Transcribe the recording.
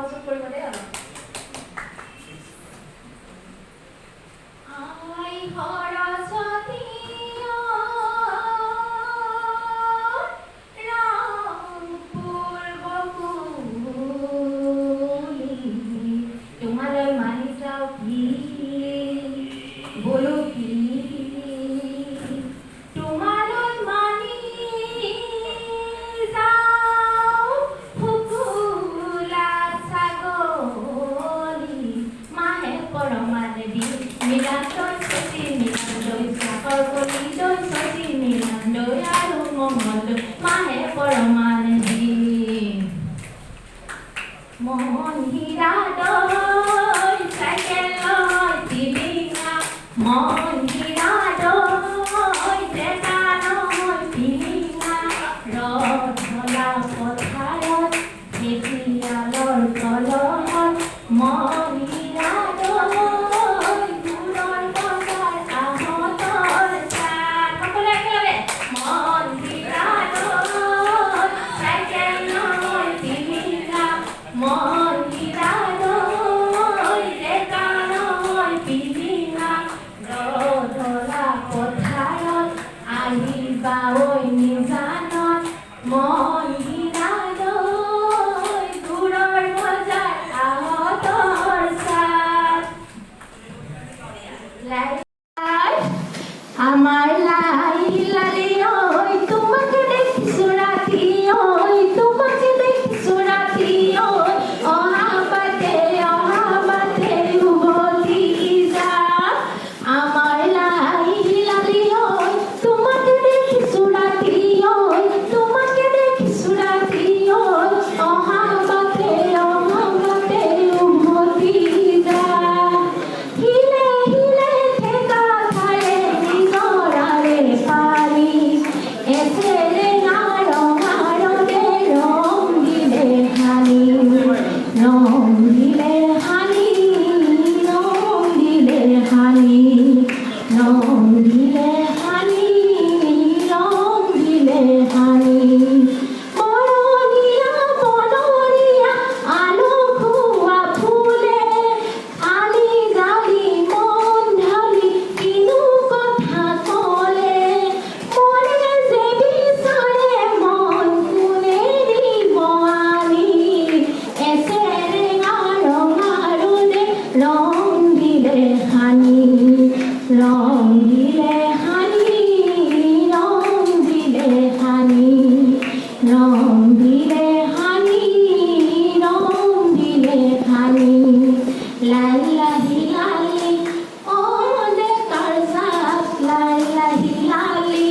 সহযোগ কৰিব দেই অলপ। আই সৰস্বতী তোমালৈ মানি যাওঁ কি বলো কি তোমালৈ মানি যাওঁ ফুকুলা ছাগলী মাহে পৰমানে দি মিলাদৈ সতী মিলাদৈ চাকৰ কলি দৈ সতী মিলাদৈ আৰু মঙলদৈ মাহে পৰমানে দি মন হীৰা দৈ চাইকেল লয় টিলিঙা মন হীৰা দৈ ডেকা নয় টিলিঙা ৰথলা পথাৰত খেতিয়ালৰ কলহত মন হীৰা দৈ দূৰৰ বজাৰ আহতৰ চাত সকলোৱে একেলগে মন হীৰা দৈ চাইকেল নয় টিলিঙা মন হীৰা দৈ ডেকা নয় টিলিঙা ৰথলা পথাৰত আহিবা ঐ নিজানত মন হীৰা দৈ দূৰৰ বজাৰ আহতৰ চাত আমার লাই লালি ওই তোমাকে দেখিছো রাতি ওই তোমাকে দেখিছো রাতি ওই অহাবাতে উভতি যা আমার লাই লালি ওই তোমাকে দেখিছো রাতি ওই তোমাকে দেখিছো রাতি ওই অহাবাতে উভতি যা হিলে হিলে থেকা থালে নিজরারে পারি এসে রে নারো দে রং দিলে হানি রং দিলে হানি রং দিলে হানি রং দিলে হানি রং দিলে হানি মরনিয়া আলো খুয়া ফুলে আলি জালি মন ঢালি কিনু কথা কলে মনে যে বিচাৰে মন কোনে দিব আনি এসে ৰেঙা ৰঙাৰো দে ৰং দিলে হানি ৰং দিলে হানি ৰং দিলে হানি ৰং দিলে হানি ৰং দিলে হানি লাইলাহি লালি ও দে কাৰসাত লাইলাহি লালি